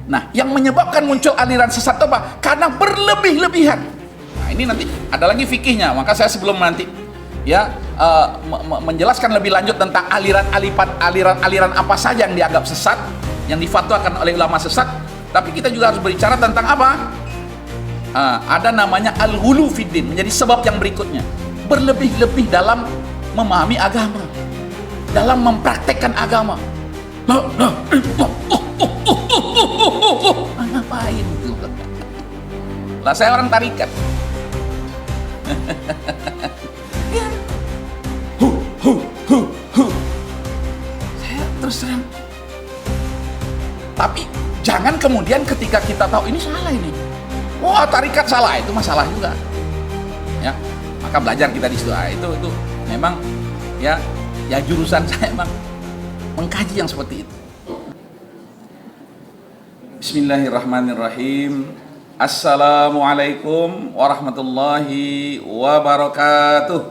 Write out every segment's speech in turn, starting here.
Nah, yang menyebabkan muncul aliran sesat itu apa? Karena berlebih-lebihan. Nah, ini nanti ada lagi fikihnya. Maka saya sebelum nanti ya menjelaskan lebih lanjut tentang aliran apa saja yang dianggap sesat, yang difatwakan oleh ulama sesat, tapi kita juga harus berbicara tentang apa? Ada namanya al-ghulu fiddin, menjadi sebab yang berikutnya. Berlebih-lebih dalam memahami agama, dalam mempraktekkan agama. Ngapain itu? Lah saya orang tarikat. Ya. Saya terus terang. Tapi jangan kemudian ketika kita tahu ini salah ini. Wah, tarikat salah, itu masalah juga. Ya. Maka belajar kita di situ. Itu memang ya jurusan saya memang mengkaji yang seperti itu. Bismillahirrahmanirrahim. Assalamualaikum warahmatullahi wabarakatuh.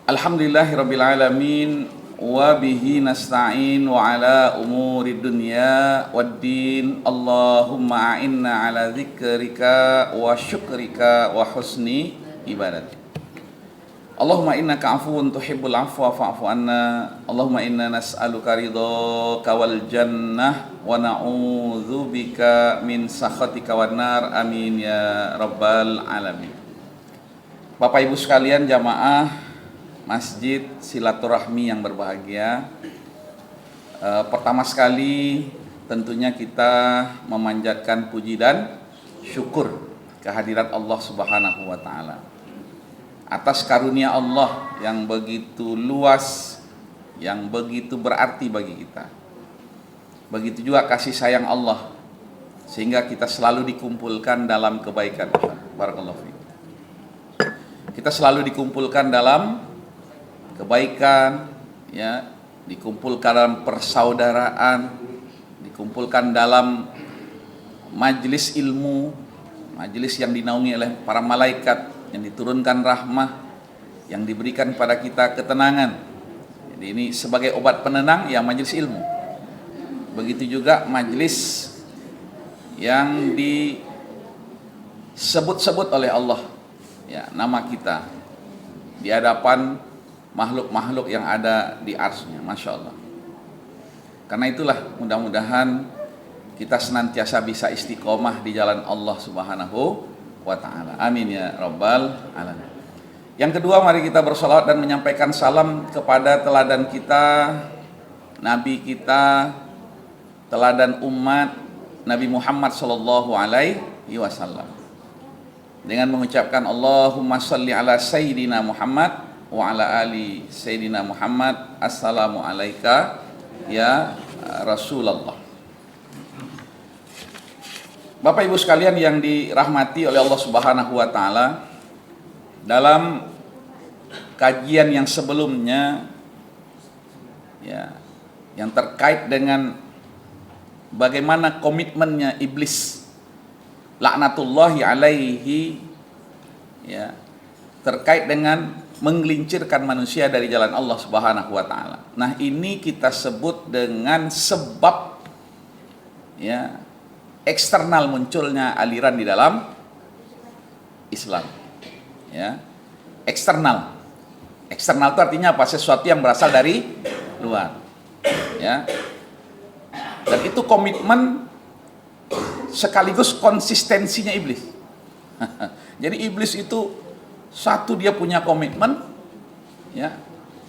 Alhamdulillahirabbil alamin wa bihi nasta'in wa ala umuri dunya waddin. Allahumma a'inna ala dzikrika wa syukrika wa husni ibadatik. Allahumma innaka afuwun tuhibbul afwa fa'fu anna. Allahumma inna nas'aluka ridhaka wal jannah wa na'udzubika min sakhatika wan nar. Amin ya rabbal alamin. Bapak Ibu sekalian, jamaah Masjid Silaturahmi yang berbahagia, pertama sekali tentunya kita memanjatkan puji dan syukur kehadirat Allah Subhanahu wa taala atas karunia Allah yang begitu luas, yang begitu berarti bagi kita. Begitu juga kasih sayang Allah sehingga kita selalu dikumpulkan dalam kebaikan. Barakallahu fiik. Kita selalu dikumpulkan dalam kebaikan, ya, dikumpulkan dalam persaudaraan, dikumpulkan dalam majelis ilmu, majelis yang dinaungi oleh para malaikat, yang diturunkan rahmah, yang diberikan pada kita ketenangan. Jadi ini sebagai obat penenang ya majelis ilmu. Begitu juga majelis yang disebut-sebut oleh Allah, ya, nama kita di hadapan makhluk-makhluk yang ada di arsy-Nya, Masya Allah. Karena itulah mudah-mudahan kita senantiasa bisa istiqomah di jalan Allah Subhanahu wa ta'ala. Amin ya rabbal alamin. Yang kedua, mari kita bersolawat dan menyampaikan salam kepada teladan kita, Nabi kita, teladan umat Nabi Muhammad sallallahu alaihi wasallam, dengan mengucapkan Allahumma shalli ala sayyidina Muhammad wa ala ali sayyidina Muhammad. Assalamu alayka ya Rasulullah. Bapak Ibu sekalian yang dirahmati oleh Allah Subhanahu wa taala, dalam kajian yang sebelumnya ya, yang terkait dengan bagaimana komitmennya iblis laknatullahi alaihi, ya, terkait dengan menggelincirkan manusia dari jalan Allah Subhanahu wa taala. Nah, ini kita sebut dengan sebab, ya, eksternal munculnya aliran di dalam Islam. Ya. Eksternal. Eksternal itu artinya apa? Sesuatu yang berasal dari luar. Ya. Dan itu komitmen sekaligus konsistensinya iblis. Jadi iblis itu satu, dia punya komitmen, ya,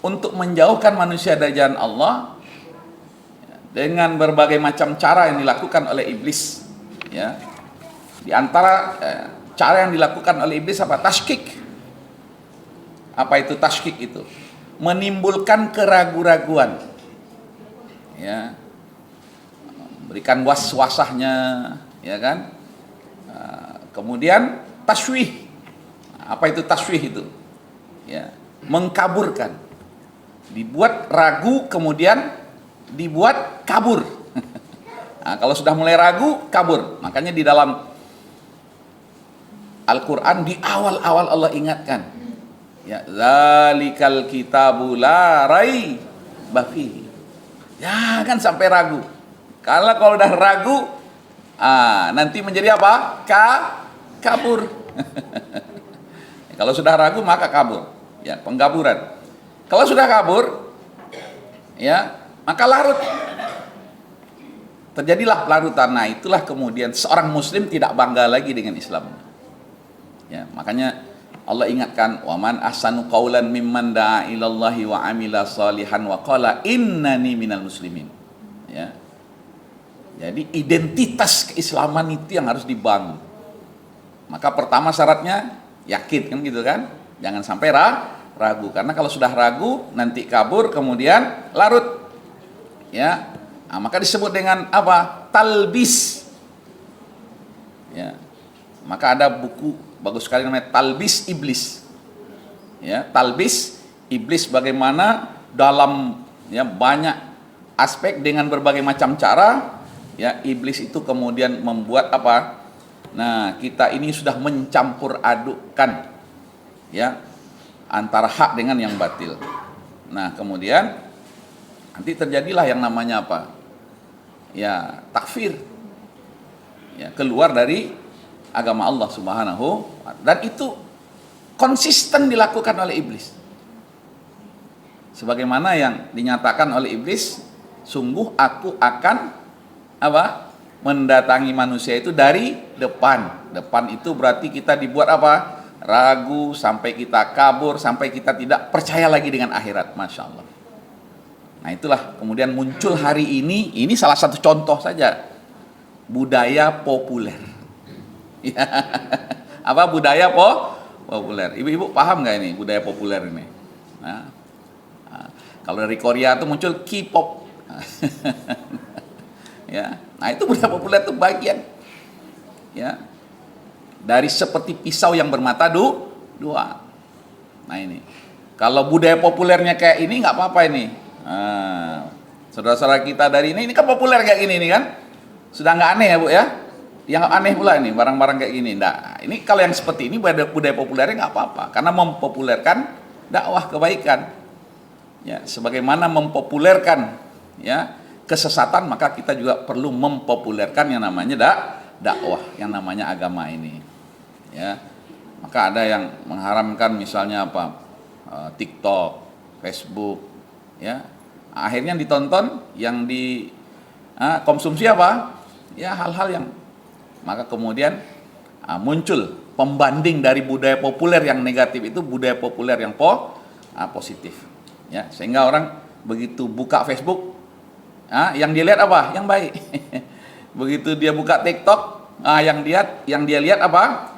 untuk menjauhkan manusia dari jalan Allah, ya, dengan berbagai macam cara yang dilakukan oleh iblis. Ya, di antara cara yang dilakukan oleh iblis apa? Tashkik. Apa itu tashkik itu? Menimbulkan keraguan-raguan. Ya, berikan was-wasahnya, ya kan? Kemudian taswih. Apa itu taswih itu? Ya, mengkaburkan. Dibuat ragu, kemudian dibuat kabur. Nah, kalau sudah mulai ragu, kabur. Makanya di dalam Al-Quran di awal-awal Allah ingatkan, ya, zalikal kitabu la bafi. Jangan sampai ragu. Kalau udah ragu, nanti menjadi apa? Kabur. Kalau sudah ragu maka kabur. Ya, pengkaburan. Kalau sudah kabur, ya, maka larut. Terjadilah larutan. Nah, itulah kemudian seorang muslim tidak bangga lagi dengan Islam. Ya, makanya Allah ingatkan, "Wa man ahsanu qaulan mimman da'a ilallahi wa amila salihan wa qala innani minal muslimin." Ya. Jadi identitas keislaman itu yang harus dibangun. Maka pertama syaratnya yakin, kan gitu kan? Jangan sampai ragu, karena kalau sudah ragu nanti kabur kemudian larut. Ya. Nah, maka disebut dengan apa? Talbis. Ya. Maka ada buku bagus sekali namanya Talbis Iblis. Ya, talbis iblis, bagaimana dalam ya banyak aspek dengan berbagai macam cara ya iblis itu kemudian membuat apa? Nah, kita ini sudah mencampur adukkan ya antara hak dengan yang batil. Nah, kemudian nanti terjadilah yang namanya apa? Ya, takfir. Ya, keluar dari agama Allah Subhanahu wa ta'ala. Dan itu konsisten dilakukan oleh iblis. Sebagaimana yang dinyatakan oleh iblis, sungguh aku akan apa? Mendatangi manusia itu dari depan. Depan itu berarti kita dibuat apa? Ragu, sampai kita kabur, sampai kita tidak percaya lagi dengan akhirat. Masya Allah. Nah, itulah kemudian muncul hari ini salah satu contoh saja, budaya populer. Ya. Apa budaya populer? Ibu-ibu paham nggak ini budaya populer ini? Nah, kalau dari Korea itu muncul K-pop. Ya, nah itu budaya populer itu bagian. Ya, dari seperti pisau yang bermata dua. Nah ini, kalau budaya populernya kayak ini nggak apa-apa ini. Saudara-saudara kita dari ini kan populer kayak gini nih kan, sudah nggak aneh ya Bu ya? Yang aneh pula ini barang-barang kayak gini. Nah, ini kalau yang seperti ini budaya populernya nggak apa-apa, karena mempopulerkan dakwah kebaikan. Ya, sebagaimana mempopulerkan ya kesesatan, maka kita juga perlu mempopulerkan yang namanya dakwah, yang namanya agama ini. Ya, maka ada yang mengharamkan misalnya apa? TikTok, Facebook, ya. Akhirnya ditonton, yang dikonsumsi apa? Ya hal-hal yang, maka kemudian muncul pembanding dari budaya populer yang negatif itu budaya populer yang positif. Ya, sehingga orang begitu buka Facebook, yang dia lihat apa? Yang baik. Begitu dia buka TikTok, yang dia lihat apa?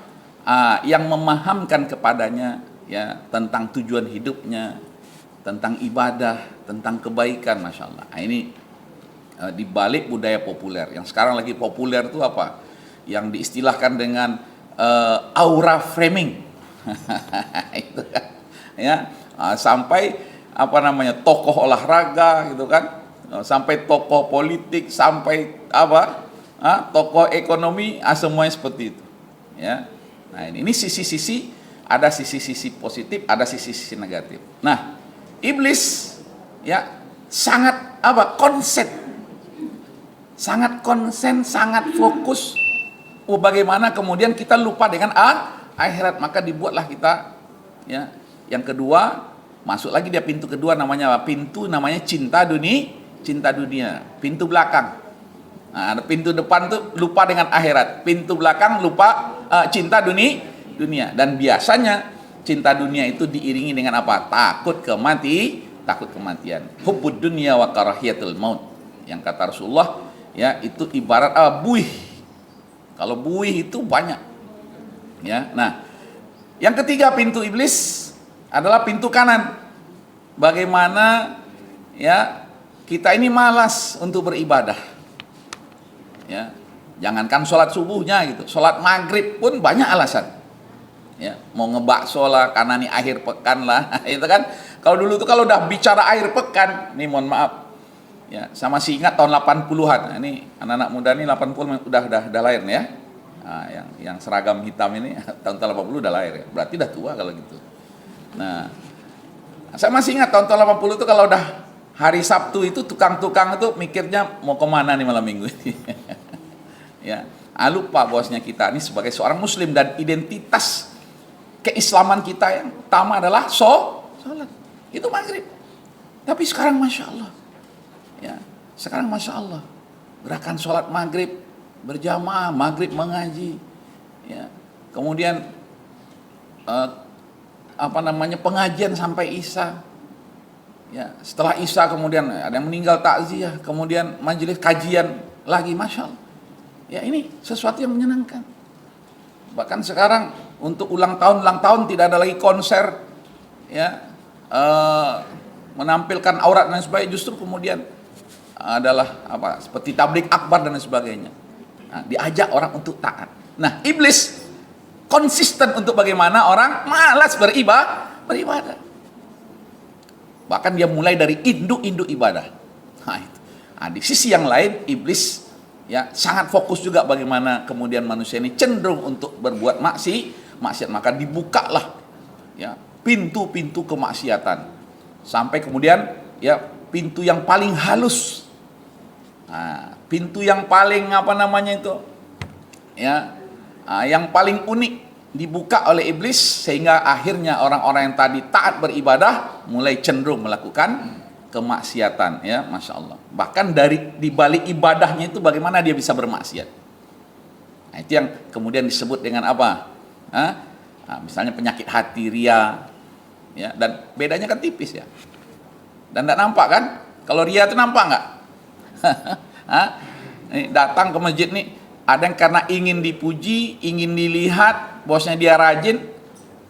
Yang memahamkan kepadanya ya tentang tujuan hidupnya, tentang ibadah, tentang kebaikan, masya Allah. Nah, ini dibalik budaya populer. Yang sekarang lagi populer itu apa? Yang diistilahkan dengan aura framing. Itu kan, ya sampai apa namanya tokoh olahraga gitu kan, sampai tokoh politik, sampai apa tokoh ekonomi, semuanya seperti itu. Ya, nah ini sisi-sisi, ada sisi-sisi positif, ada sisi-sisi negatif. Nah, iblis ya sangat sangat konsen, sangat fokus. Bagaimana kemudian kita lupa dengan akhirat, maka dibuatlah kita ya. Yang kedua, masuk lagi dia pintu kedua, namanya apa? Pintu namanya cinta dunia. Pintu belakang. Nah, pintu depan tuh lupa dengan akhirat. Pintu belakang lupa cinta dunia. Dan biasanya cinta dunia itu diiringi dengan apa? Takut kematian. Hubbud dunya wa karahiyatul maut. Yang kata Rasulullah, ya itu ibarat buih. Kalau buih itu banyak. Ya. Nah, yang ketiga pintu iblis adalah pintu kanan. Bagaimana ya kita ini malas untuk beribadah. Ya. Jangankan sholat subuhnya gitu, sholat maghrib pun banyak alasan. Ya, mau ngebakso lah, karena nih akhir pekan lah, itu kan. Kalau dulu tuh kalau udah bicara akhir pekan, nih mohon maaf, ya sama masih ingat tahun 80-an. Nah, ini anak-anak muda nih 80 udah lahir nih ya. Nah, yang seragam hitam ini tahun 80 udah lahir ya. Berarti udah tua kalau gitu. Nah, saya masih ingat tahun 80 itu kalau udah hari Sabtu itu tukang-tukang itu mikirnya mau kemana nih malam minggu ini. Ya, lupa bosnya kita ini sebagai seorang muslim dan identitas keislaman kita yang utama adalah sholat. Itu maghrib. Tapi sekarang Masya Allah. Ya, sekarang Masya Allah. Gerakan sholat maghrib berjamaah, maghrib mengaji. Ya, kemudian pengajian sampai Isya. Ya, setelah Isya kemudian ada yang meninggal takziah, kemudian majelis kajian lagi, Masya Allah. Ya, ini sesuatu yang menyenangkan. Bahkan sekarang untuk ulang tahun tidak ada lagi konser, ya, menampilkan aurat dan sebagainya, justru kemudian adalah seperti tablik akbar dan sebagainya. Nah, diajak orang untuk taat. Nah, iblis konsisten untuk bagaimana orang malas beribadah. Bahkan dia mulai dari induk-induk ibadah. Nah, itu. Nah, di sisi yang lain iblis ya sangat fokus juga bagaimana kemudian manusia ini cenderung untuk berbuat maksiat, maka dibukalah ya pintu-pintu kemaksiatan sampai kemudian ya pintu yang paling halus. Nah, pintu yang paling yang paling unik dibuka oleh iblis sehingga akhirnya orang-orang yang tadi taat beribadah mulai cenderung melakukan kemaksiatan, ya, Masya Allah. Bahkan di balik ibadahnya itu bagaimana dia bisa bermaksiat. Nah, itu yang kemudian disebut dengan apa? Misalnya penyakit hati, ria, ya, dan bedanya kan tipis ya. Dan tidak nampak kan? Kalau ria itu nampak nggak? Datang ke masjid nih, ada yang karena ingin dipuji, ingin dilihat, bosnya dia rajin,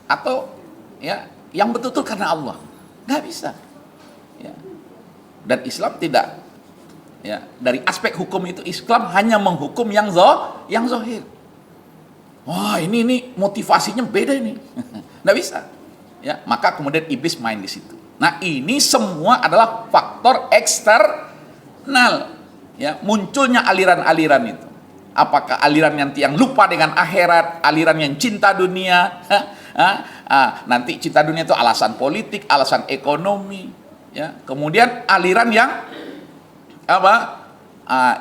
atau ya yang betul-betul karena Allah. Nggak bisa. Ya. Dan Islam tidak. Ya, dari aspek hukum itu Islam hanya menghukum yang zahir. Wah, ini motivasinya beda ini. Nggak bisa. Ya, maka kemudian iblis main di situ. Nah, ini semua adalah faktor eksternal. Ya, munculnya aliran-aliran itu. Apakah aliran yang lupa dengan akhirat, aliran yang cinta dunia, nanti cinta dunia itu alasan politik, alasan ekonomi, ya. Kemudian aliran yang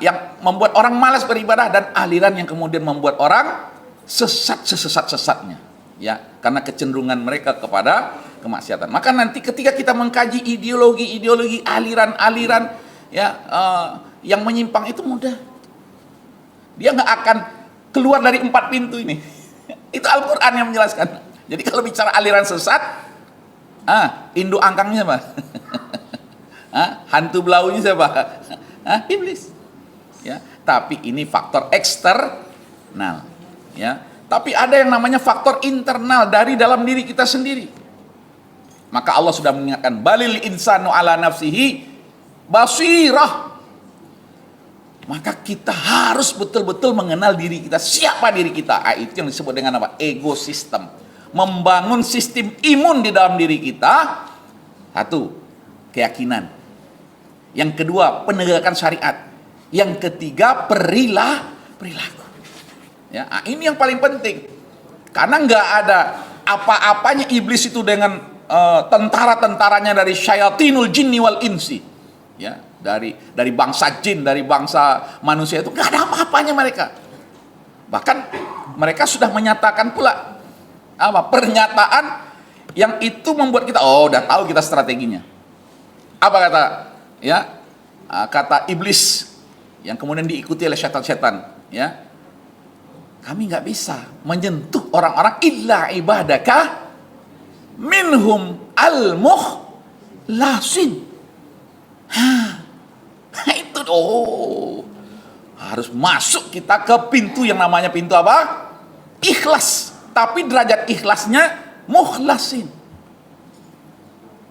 yang membuat orang malas beribadah, dan aliran yang kemudian membuat orang sesat sesat-sesatnya, ya, karena kecenderungan mereka kepada kemaksiatan. Maka nanti ketika kita mengkaji ideologi, aliran-aliran ya yang menyimpang itu mudah. Dia nggak akan keluar dari 4 pintu ini. Itu Al-Quran yang menjelaskan. Jadi kalau bicara aliran sesat, induk angkangnya siapa? Hantu belaunya siapa? Iblis. Ya, tapi ini faktor eksternal. Ya, tapi ada yang namanya faktor internal dari dalam diri kita sendiri. Maka Allah sudah mengingatkan, balil insanu ala nafsihi basirah. Maka kita harus betul-betul mengenal diri kita. Siapa diri kita? Itu yang disebut dengan apa? Ego system. Membangun sistem imun di dalam diri kita. Satu, keyakinan. Yang kedua, penegakan syariat. Yang ketiga, perilaku. Ya, ini yang paling penting. Karena nggak ada apa-apanya iblis itu dengan tentara-tentaranya dari syayatinul jinni wal insi. Ya, dari bangsa jin, dari bangsa manusia itu nggak ada apa-apanya mereka. Bahkan mereka sudah menyatakan pula pernyataan yang itu membuat kita udah tahu kita strateginya. Apa kata iblis yang kemudian diikuti oleh setan-setan, ya, kami nggak bisa menyentuh orang-orang illa ibadaka minhum al-mukhlasin. Itu harus masuk kita ke pintu yang namanya pintu apa? Ikhlas. Tapi derajat ikhlasnya mukhlasin.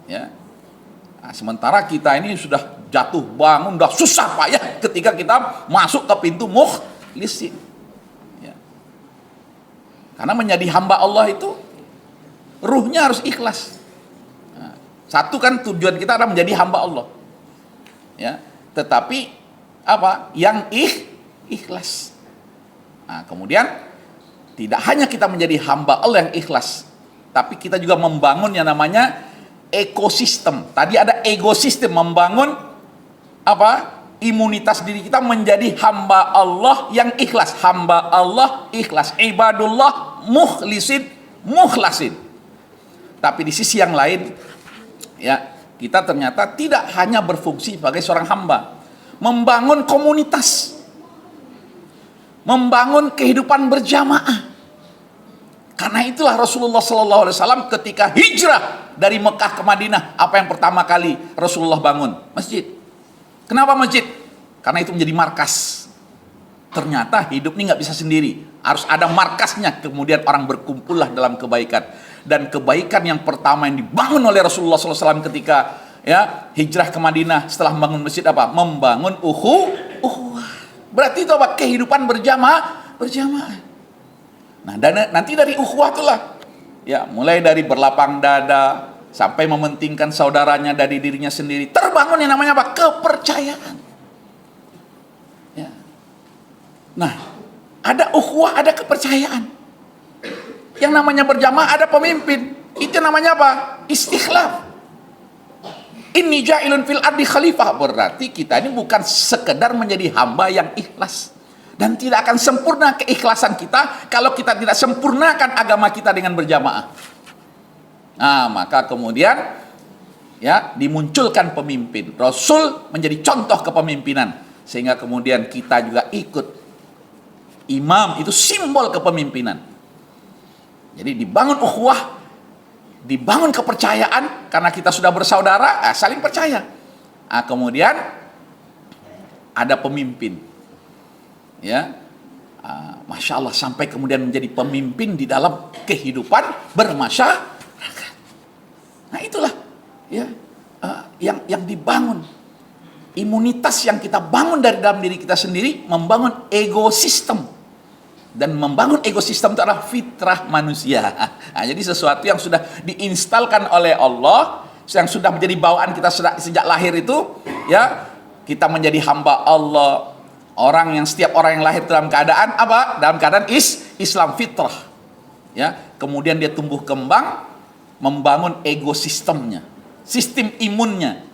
Ya. Nah, sementara kita ini sudah jatuh bangun, sudah susah payah ketika kita masuk ke pintu mukhlisin. Ya. Karena menjadi hamba Allah itu ruhnya harus ikhlas. Nah, satu kan tujuan kita adalah menjadi hamba Allah. Ya, tetapi yang ikhlas. Nah, kemudian tidak hanya kita menjadi hamba Allah yang ikhlas, tapi kita juga membangun yang namanya ekosistem. Tadi ada ekosistem, membangun apa? Imunitas diri kita menjadi hamba Allah yang ikhlas. Hamba Allah ikhlas. Ibadullah mukhlasin. Tapi di sisi yang lain, ya, kita ternyata tidak hanya berfungsi sebagai seorang hamba, membangun komunitas, membangun kehidupan berjamaah. Karena itulah Rasulullah SAW ketika hijrah dari Mekah ke Madinah, apa yang pertama kali Rasulullah bangun? Masjid. Kenapa masjid? Karena itu menjadi markas. Ternyata hidup ini nggak bisa sendiri, harus ada markasnya. Kemudian orang berkumpullah dalam kebaikan. Dan kebaikan yang pertama yang dibangun oleh Rasulullah SAW ketika ya hijrah ke Madinah setelah membangun masjid apa? Membangun ukhuwah. Berarti itu apa? Kehidupan berjamaah. Nah, dan nanti dari ukhuwah itulah, ya, mulai dari berlapang dada sampai mementingkan saudaranya dari dirinya sendiri, terbangun yang namanya apa? Kepercayaan. Ya. Nah, ada ukhuwah, ada kepercayaan. Yang namanya berjamaah ada pemimpin. Itu namanya apa? Istikhlaf. Inni ja'ilun fil ardi khalifah. Berarti kita ini bukan sekedar menjadi hamba yang ikhlas. Dan tidak akan sempurna keikhlasan kita kalau kita tidak sempurnakan agama kita dengan berjamaah. Nah, maka kemudian ya dimunculkan pemimpin. Rasul menjadi contoh kepemimpinan. Sehingga kemudian kita juga ikut. Imam itu simbol kepemimpinan. Jadi dibangun ukhuwah, dibangun kepercayaan karena kita sudah bersaudara, saling percaya. Nah, kemudian ada pemimpin, ya, masya Allah, sampai kemudian menjadi pemimpin di dalam kehidupan bermasyarakat. Nah, itulah ya yang dibangun, imunitas yang kita bangun dari dalam diri kita sendiri, membangun ekosistem. Dan membangun ekosistem itu adalah fitrah manusia. Nah, jadi sesuatu yang sudah diinstalkan oleh Allah, yang sudah menjadi bawaan kita sejak lahir itu, ya, kita menjadi hamba Allah. Orang yang setiap orang yang lahir dalam keadaan apa? Dalam keadaan Islam fitrah. Ya, kemudian dia tumbuh kembang, membangun ekosistemnya, sistem imunnya.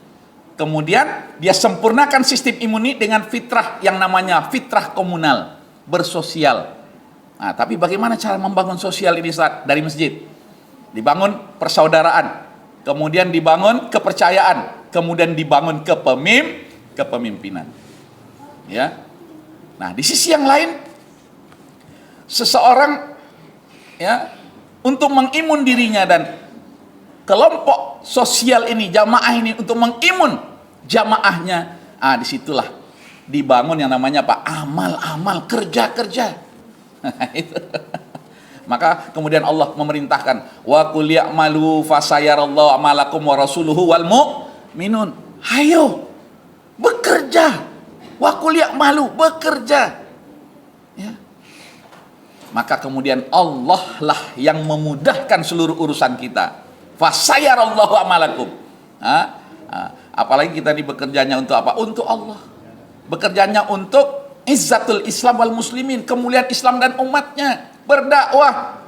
Kemudian dia sempurnakan sistem imun ini dengan fitrah yang namanya fitrah komunal, bersosial. Nah, tapi bagaimana cara membangun sosial ini saat dari masjid? Dibangun persaudaraan, kemudian dibangun kepercayaan, kemudian dibangun kepemimpinan. Ya. Nah, di sisi yang lain, seseorang ya untuk mengimun dirinya dan kelompok sosial ini, jamaah ini untuk mengimun jamaahnya, disitulah dibangun yang namanya apa? Amal-amal, kerja-kerja. Itu. Maka kemudian Allah memerintahkan, wa qul ya'malu fasayarallahu amalakum wa rasuluhu wal mu'minun. Hayo bekerja. Wa qul ya'malu, bekerja. Ya. Maka kemudian Allah lah yang memudahkan seluruh urusan kita. Fasayarallahu amalakum. Apalagi kita ini bekerjanya untuk apa? Untuk Allah. Bekerjanya untuk izzatul Islam wal muslimin, kemuliaan Islam dan umatnya, berdakwah.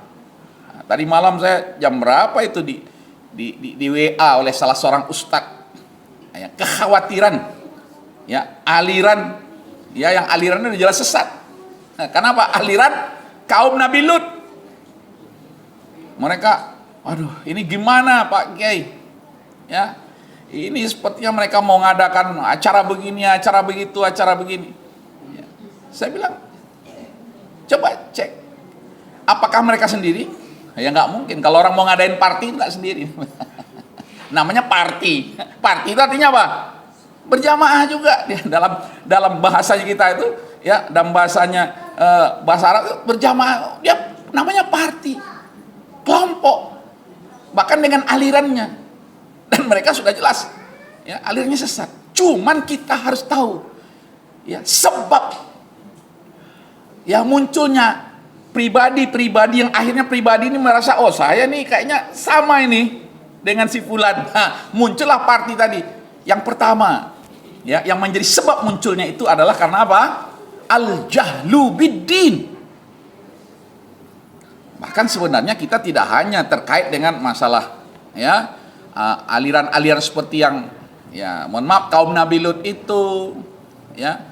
Nah, tadi malam saya jam berapa itu di WA oleh salah seorang ustadz, ya, kekhawatiran, ya, aliran, ya, yang alirannya udah jelas sesat. Nah, kenapa? Aliran kaum Nabi Lut. Mereka, waduh, ini gimana Pak Kiai? Ya, ini sepertinya mereka mau ngadakan acara begini, acara begitu, acara begini. Saya bilang, coba cek, apakah mereka sendiri? Ya nggak mungkin. Kalau orang mau ngadain party nggak sendiri. Namanya party. Party itu artinya apa? Berjamaah juga. Dalam bahasanya kita itu, ya, dalam bahasanya bahasa Arab itu berjamaah. Dia namanya party, kelompok, bahkan dengan alirannya. Dan mereka sudah jelas, ya, alirannya sesat. Cuman kita harus tahu, ya, sebab ya munculnya pribadi-pribadi yang akhirnya pribadi ini merasa, oh saya nih kayaknya sama ini dengan si fulan. Nah, muncullah party tadi. Yang pertama, ya, yang menjadi sebab munculnya itu adalah karena apa? Al-jahlu biddin. Bahkan sebenarnya kita tidak hanya terkait dengan masalah, ya, aliran-aliran seperti yang, ya mohon maaf, kaum Nabi Lut itu, ya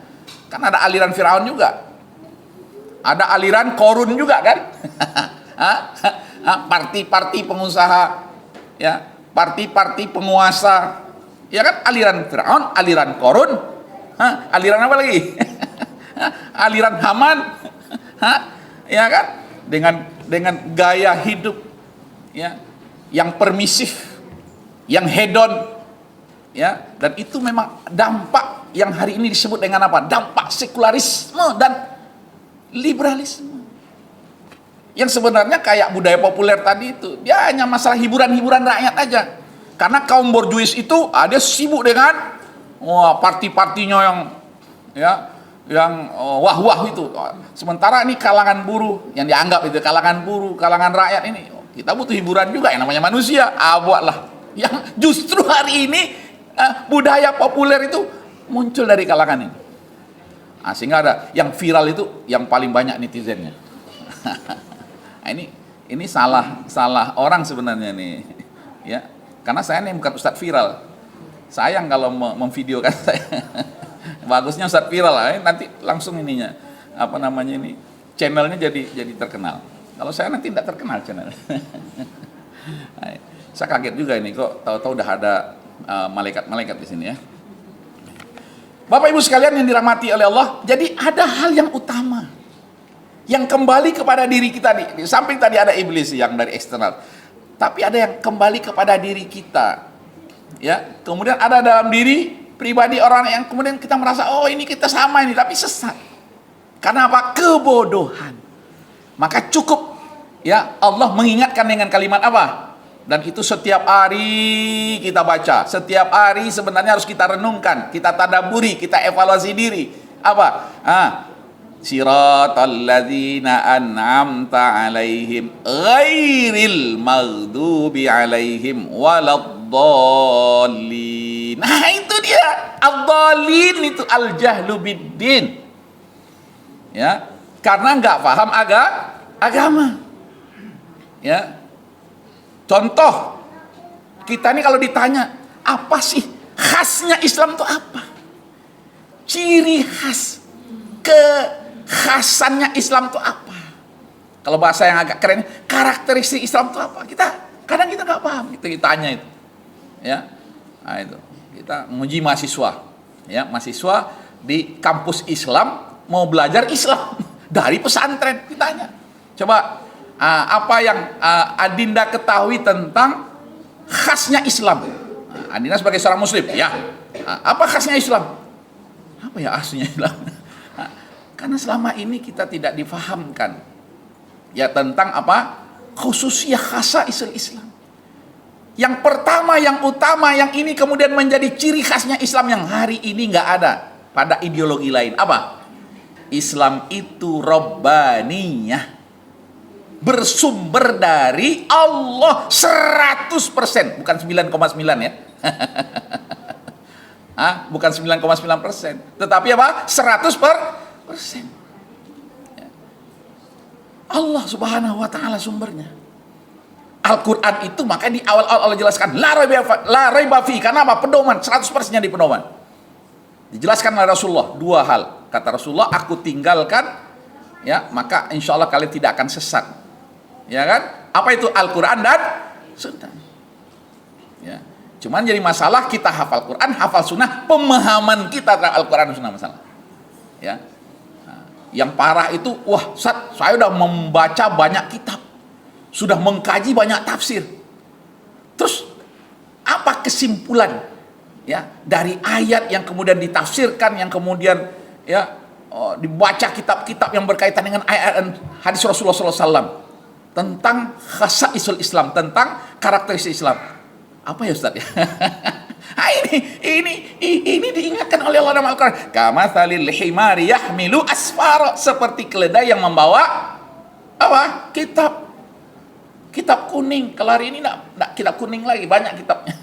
kan ada aliran Firaun juga, ada aliran Korun juga kan. Parti-parti pengusaha, ya parti-parti penguasa, ya kan, aliran Firaun, aliran Korun, aliran apa lagi? Aliran Haman, ya kan, dengan gaya hidup, ya yang permisif, yang hedon, ya, dan itu memang dampak yang hari ini disebut dengan apa? Dampak sekularisme dan liberalisme. Yang sebenarnya kayak budaya populer tadi itu, dia hanya masalah hiburan-hiburan rakyat aja. Karena kaum borjuis itu dia sibuk dengan parti-partinya yang wah-wah itu. Sementara ini kalangan buruh yang dianggap itu kalangan buruh, kalangan rakyat ini, kita butuh hiburan juga, yang namanya manusia. Buatlah yang justru hari ini budaya populer itu muncul dari kalangan ini. Sehingga ada yang viral itu yang paling banyak netizennya. Ini salah orang sebenarnya nih, ya. Karena saya ini bukan ustadz viral. Sayang kalau memvideokan saya. Bagusnya ustadz viral lah, nanti langsung ininya, apa namanya ini, channelnya jadi terkenal. Kalau saya nanti tidak terkenal channel. Saya kaget juga ini, kok tahu-tahu udah ada malaikat-malaikat di sini, ya. Bapak Ibu sekalian yang dirahmati oleh Allah, jadi ada hal yang utama yang kembali kepada diri kita. Di samping tadi ada iblis yang dari eksternal, tapi ada yang kembali kepada diri kita, ya. Kemudian ada dalam diri pribadi orang yang kemudian kita merasa, oh ini kita sama ini, tapi sesat. Karena apa? Kebodohan. Maka cukup, ya, Allah mengingatkan dengan kalimat apa? Dan itu setiap hari kita baca, setiap hari sebenarnya harus kita renungkan, kita tadaburi, kita evaluasi diri. Apa? Siratal ladzina an'amta alaihim ghairil maghdubi alaihim waladdallin. Nah, itu dia. Ad-dallin itu al-jahlu biddin. Ya, karena enggak paham agama. Ya. Contoh, kita ini kalau ditanya, apa sih khasnya Islam itu apa? Ciri khas, kekhasannya Islam itu apa? Kalau bahasa yang agak keren, karakteristik Islam itu apa? Kadang kita nggak paham, kita ditanya itu, ya. Nah, itu kita menguji mahasiswa, ya, mahasiswa di kampus Islam mau belajar Islam dari pesantren, ditanya, coba apa yang Adinda ketahui tentang khasnya Islam? Adinda sebagai seorang Muslim, ya, apa khasnya Islam? Apa ya khasnya Islam? Karena selama ini kita tidak difahamkan, ya, tentang apa khususnya khasa Islam. Yang pertama, yang utama, yang ini kemudian menjadi ciri khasnya Islam yang hari ini nggak ada pada ideologi lain. Apa? Islam itu Rabbaniyah, bersumber dari Allah 100%, bukan 9,9 ya. Bukan 9,9%, tetapi apa? 100%. Allah Subhanahu wa taala sumbernya. Al-Qur'an itu makanya di awal-awal Allah jelaskan la raiba fi, karena apa? Pedoman, 100% di pedoman. Dijelaskan oleh Rasulullah dua hal. Kata Rasulullah, aku tinggalkan, ya, maka insya Allah kalian tidak akan sesat. Ya kan? Apa itu? Al-Quran dan Sunnah. Ya. Cuman jadi masalah kita hafal Quran, hafal Sunnah, pemahaman kita terhadap Al-Quran dan Sunnah masalah. Ya. Nah, yang parah itu, wah, saya udah membaca banyak kitab, sudah mengkaji banyak tafsir. Terus apa kesimpulan, ya, dari ayat yang kemudian ditafsirkan, yang kemudian, ya, dibaca kitab-kitab yang berkaitan dengan ayat hadis Rasulullah SAW tentang khasaisul Islam, tentang karakteristik Islam. Apa ya Ustaz ya? Ini diingatkan oleh Allah dalam Al-Qur'an. Kamatsalil himari yahmilu asfara, seperti keledai yang membawa apa? Kitab kuning. Kalau hari ini enggak kitab kuning lagi, banyak kitabnya.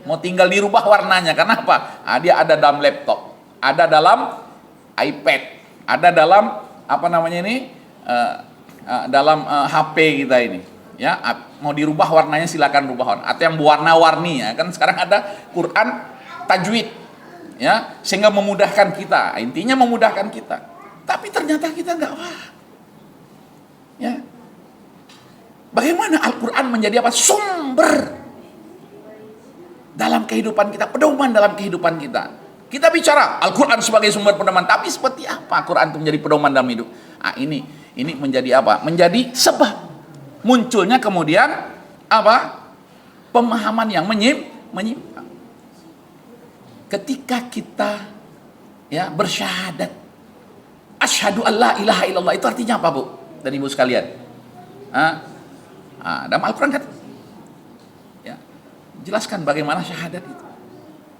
Mau tinggal dirubah warnanya. Karena apa? Dia ada dalam laptop, ada dalam iPad, ada dalam apa namanya ini? Dalam HP kita ini, Ya, mau dirubah warnanya silakan rubah warna, atau yang warna-warni ya. Kan sekarang ada Quran tajwid. Ya, sehingga memudahkan kita. Intinya memudahkan kita. Tapi ternyata kita nggak paham. Ya. Bagaimana Al-Quran menjadi apa? Sumber dalam kehidupan kita, pedoman dalam kehidupan kita. Kita bicara Al-Quran sebagai sumber pedoman, tapi seperti apa Al-Quran itu menjadi pedoman dalam hidup? Ini menjadi apa? Menjadi sebab munculnya kemudian apa? Pemahaman yang menyimpang. Ketika kita ya bersyahadat, asyhadu alla ilaha illallah, itu artinya apa, Bu dan Ibu sekalian? Dalam Al-Quran kan ya, jelaskan bagaimana syahadat itu.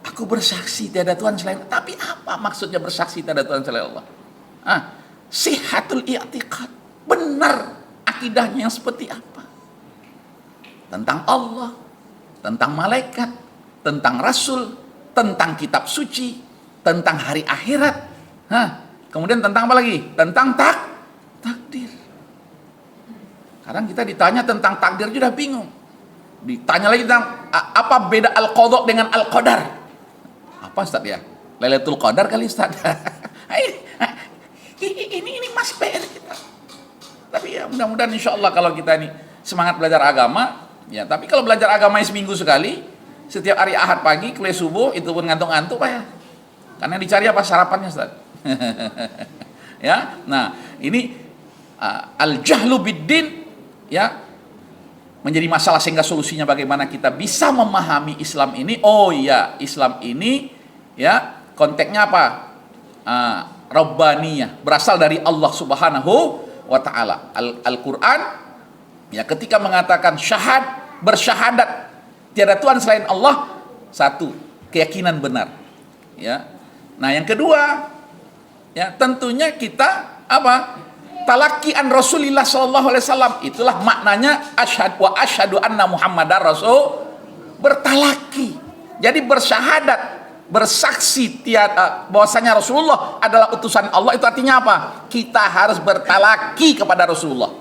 Aku bersaksi tiada Tuhan selain, tapi apa maksudnya bersaksi tiada Tuhan selain Allah? Sihatul i'tiqad, benar akidahnya yang seperti apa? Tentang Allah, tentang malaikat, tentang Rasul, tentang kitab suci, tentang hari akhirat. Kemudian tentang apa lagi? Tentang takdir. Kadang kita ditanya tentang takdir sudah bingung. Ditanya lagi tentang apa beda al-qadha dengan al-qadar. Apa Ustaz ya? Lailatul Qadar kali Ustaz. Ini masih PR kita. Tapi ya mudah-mudahan insyaallah kalau kita ini semangat belajar agama, ya tapi kalau belajar agama seminggu sekali, setiap hari Ahad pagi, kuliah subuh, itu pun ngantuk-ngantuk Pak ya. Karena dicari apa sarapannya Ustaz. Ya. Nah, ini al-jahlu biddin ya menjadi masalah, sehingga solusinya bagaimana kita bisa memahami Islam ini. Oh iya, Islam ini ya konteksnya apa? Rabbaniyah, berasal dari Allah Subhanahu wa taala. Al-Qur'an ya ketika mengatakan bersyahadat tiada Tuhan selain Allah, satu, keyakinan benar. Ya. Nah, yang kedua, ya tentunya kita apa? Talaqi an Rasulillah sallallahu alaihi wasallam. Itulah maknanya asyhadu anna Muhammadar Rasul, bertalaki. Jadi bersyahadat, bersaksi bahwasanya Rasulullah adalah utusan Allah, itu artinya apa? Kita harus bertalaki kepada Rasulullah.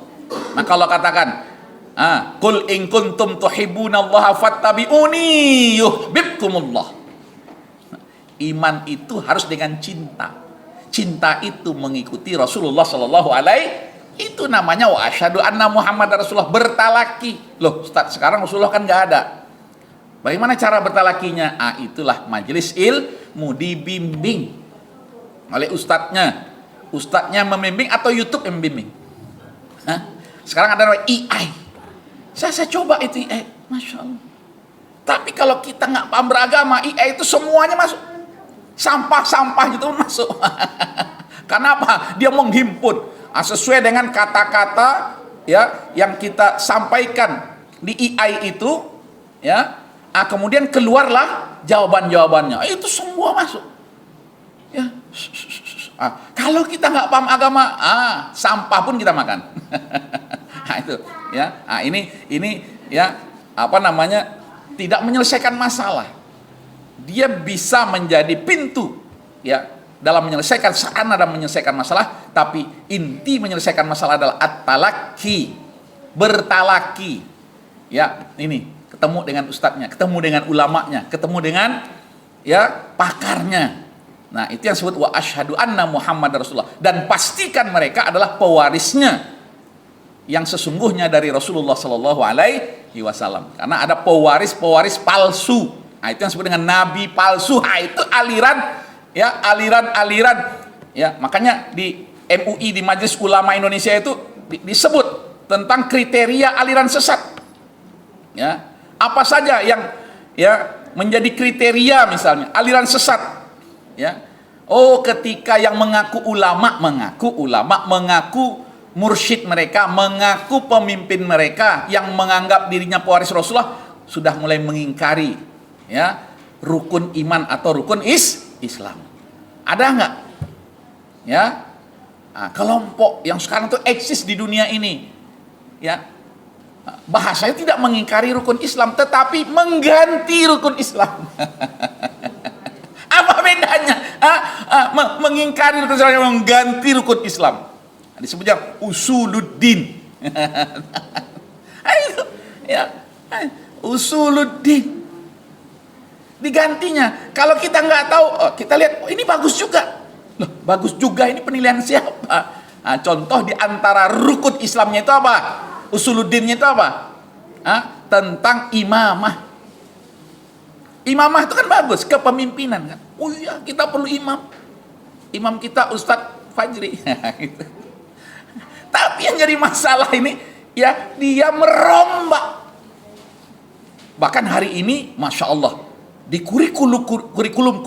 Nah, kalau katakan qul in kuntum tuhibbunallaha fattabi'uni yuhibbukumullah. Iman itu harus dengan cinta. Cinta itu mengikuti Rasulullah sallallahu alaihi, itu namanya wa asyhadu anna Muhammadar Rasulullah, bertalaki. Loh, Ustaz, sekarang Rasulullah kan nggak ada. Bagaimana cara bertalakinya? Itulah majelis ilmu, dibimbing oleh ustadznya. Ustadznya membimbing atau YouTube yang membimbing? Sekarang ada AI. Saya coba itu AI, Masya Allah. Tapi kalau kita nggak paham beragama, AI itu semuanya masuk. Sampah-sampah gitu masuk. Karena apa? Dia menghimpun sesuai dengan kata-kata ya yang kita sampaikan di AI itu, ya. Kemudian keluarlah jawaban-jawabannya. Itu semua masuk. Ya. Kalau kita nggak paham agama, sampah pun kita makan. Nah, itu ya. Ini ya apa namanya? Tidak menyelesaikan masalah. Dia bisa menjadi pintu ya dalam menyelesaikan sarana dan menyelesaikan masalah, tapi inti menyelesaikan masalah adalah at-talaqi, bertalaki. Ya, ini ketemu dengan ustadznya, ketemu dengan ulamanya, ketemu dengan ya pakarnya. Nah, itu yang disebut wa asyhadu anna Muhammadar Rasulullah, dan pastikan mereka adalah pewarisnya yang sesungguhnya dari Rasulullah sallallahu alaihi wasallam. Karena ada pewaris-pewaris palsu. Nah, itu yang disebut dengan nabi palsu. Itu aliran ya, makanya di MUI, di Majelis Ulama Indonesia itu disebut tentang kriteria aliran sesat. Ya, apa saja yang ya menjadi kriteria misalnya aliran sesat. Ya. Ketika yang mengaku ulama, mengaku mursyid mereka, mengaku pemimpin mereka yang menganggap dirinya pewaris Rasulullah, sudah mulai mengingkari ya rukun iman atau rukun Islam. Ada nggak ya kelompok yang sekarang tuh eksis di dunia ini, ya bahasanya tidak mengingkari rukun Islam tetapi mengganti rukun Islam. Apa bedanya mengingkari rukun Islam, mengganti rukun Islam? Disebutnya usuluddin. Itu Ya, usuluddin. Digantinya, kalau kita nggak tahu, kita lihat, ini bagus juga. Loh, bagus juga, ini penilaian siapa? Nah, contoh di antara rukun Islamnya itu apa? Usuluddinnya itu apa? Tentang imamah. Imamah itu kan bagus, kepemimpinan kan. Oh iya, kita perlu imam. Imam kita Ustadz Fajri. Gitu. Tapi yang jadi masalah ini, ya dia merombak. Bahkan hari ini, Masya Allah, di kurikulum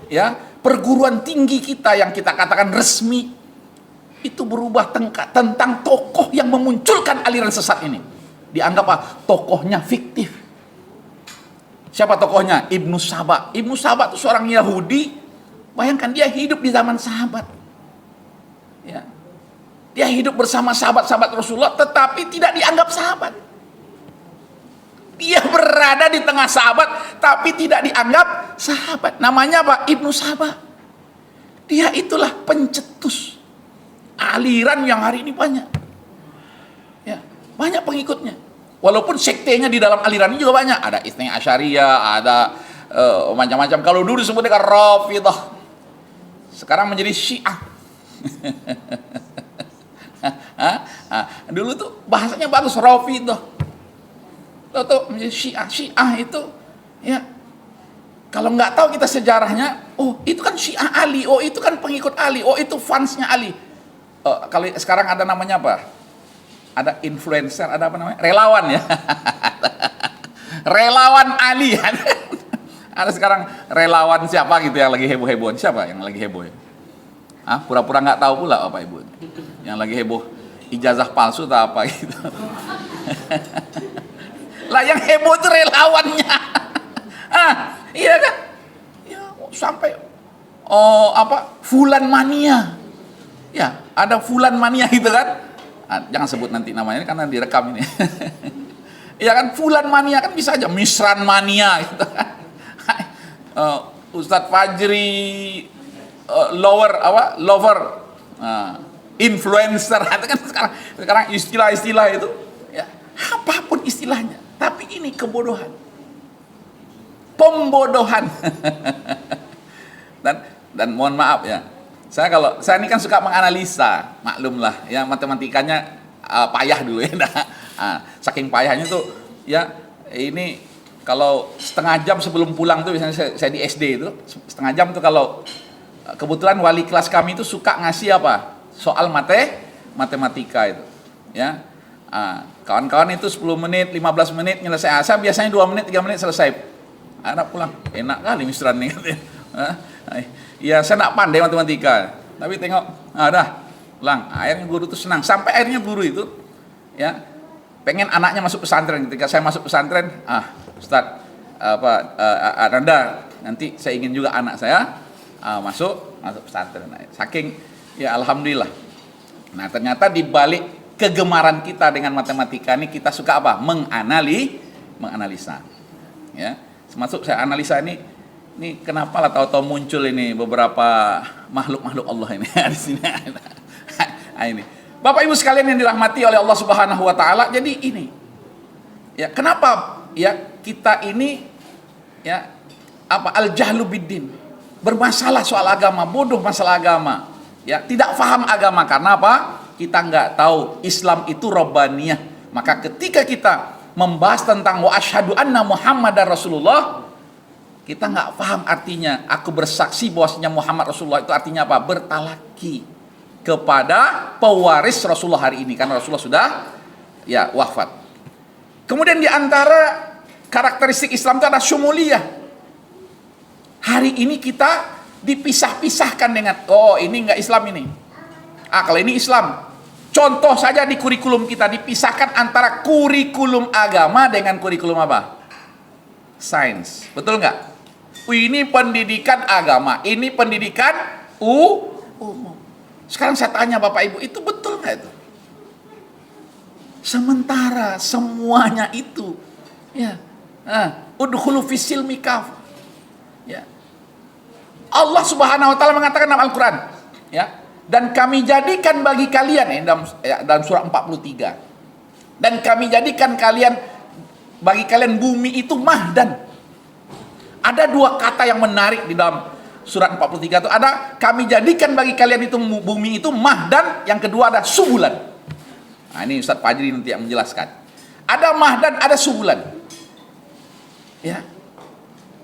ya perguruan tinggi kita yang kita katakan resmi itu berubah tentang tokoh yang memunculkan aliran sesat ini. Dianggap apa? Tokohnya fiktif. Siapa tokohnya? Ibnu Saba. Ibnu Saba itu seorang Yahudi. Bayangkan dia hidup di zaman sahabat. Ya. Dia hidup bersama sahabat-sahabat Rasulullah, tetapi tidak dianggap sahabat. Dia berada di tengah sahabat, tapi tidak dianggap sahabat. Namanya apa? Ibnu Saba. Dia itulah pencetus aliran yang hari ini banyak. Ya, banyak pengikutnya. Walaupun sektenya di dalam aliran ini juga banyak. Ada Itsnai Asyariyah, ada macam-macam. Kalau dulu disebutnya kan Rafidhah. Sekarang menjadi Syiah. Dulu tuh bahasanya bagus, Rafidhah. Tuh menjadi Syiah. Syiah itu ya, kalau nggak tahu kita sejarahnya, oh itu kan Syiah Ali, oh itu kan pengikut Ali, oh itu fansnya Ali. Kalau sekarang ada namanya apa? Ada influencer, ada apa namanya? Relawan ya. Relawan Ali. Ada sekarang relawan siapa gitu yang lagi heboh-hebohan? Siapa yang lagi heboh ya? Pura-pura nggak tahu pula apa Ibu. Yang lagi heboh ijazah palsu atau apa gitu. Lah yang heboh itu relawannya. Iya kan? Ya, sampai Fulan mania. Ya, ada Fulan mania gitu kan? Jangan sebut nanti namanya karena direkam ini. Ya kan, Fulan mania kan bisa aja Misran mania gitu kan. Ustadz Fajri lover influencer itu kan sekarang istilah-istilah itu ya, apapun istilahnya, tapi ini kebodohan, pembodohan. dan mohon maaf ya, saya ini kan suka menganalisa, maklumlah ya, matematikanya payah dulu ya. Saking payahnya tuh ya, ini kalau setengah jam sebelum pulang tuh, biasanya saya di SD itu setengah jam tuh, kalau kebetulan wali kelas kami itu suka ngasih apa, soal matematika itu ya. Kawan-kawan itu 10 menit 15 menit nyelesai. Saya biasanya 2 menit 3 menit selesai. Anak pulang, enak kali Misran nih katanya. Ya saya nak pandai matematika, tapi tengok dah pulang. Akhirnya guru itu senang, sampai akhirnya guru itu ya pengen anaknya masuk pesantren. Ketika saya masuk pesantren, Ustadz Ananda, nanti saya ingin juga anak saya masuk pesantren. Saking ya alhamdulillah. Nah ternyata di balik kegemaran kita dengan matematika ini, kita suka apa? Menganalisa. Ya, termasuk saya analisa ini kenapa lah tahu-tahu muncul ini beberapa makhluk Allah ini di sini. Ini Bapak Ibu sekalian yang dirahmati oleh Allah Subhanahu wa taala. Jadi ini ya, kenapa ya kita ini ya al-jahlu biddin, bermasalah soal agama, bodoh masalah agama. Ya, tidak paham agama karena apa? Kita nggak tahu Islam itu robbaniyah. Maka ketika kita membahas tentang wa asyhadu anna Muhammadar Rasulullah, kita nggak paham artinya. Aku bersaksi bahwasanya Muhammad Rasulullah itu artinya apa? Bertalaki kepada pewaris Rasulullah hari ini, karena Rasulullah sudah ya wafat. Kemudian di antara karakteristik Islam itu ada syumuliyah. Hari ini kita dipisah-pisahkan dengan ini enggak Islam ini. Kalau ini Islam. Contoh saja di kurikulum kita dipisahkan antara kurikulum agama dengan kurikulum apa? Sains. Betul nggak? Ini pendidikan agama, ini pendidikan umum. Sekarang saya tanya Bapak Ibu, itu betul nggak itu? Sementara semuanya itu ya, udkhulu fis silmi kaf. Ya. Allah Subhanahu wa taala mengatakan dalam Al-Qur'an, ya, dan kami jadikan bagi kalian dalam surah 43. Dan kami jadikan kalian bagi kalian bumi itu mahdan. Ada dua kata yang menarik di dalam surat 43 itu, ada kami jadikan bagi kalian itu bumi itu mahdan, yang kedua ada subulan. Nah, ini Ustaz Fajri nanti yang menjelaskan. Ada mahdan, ada subulan. Ya.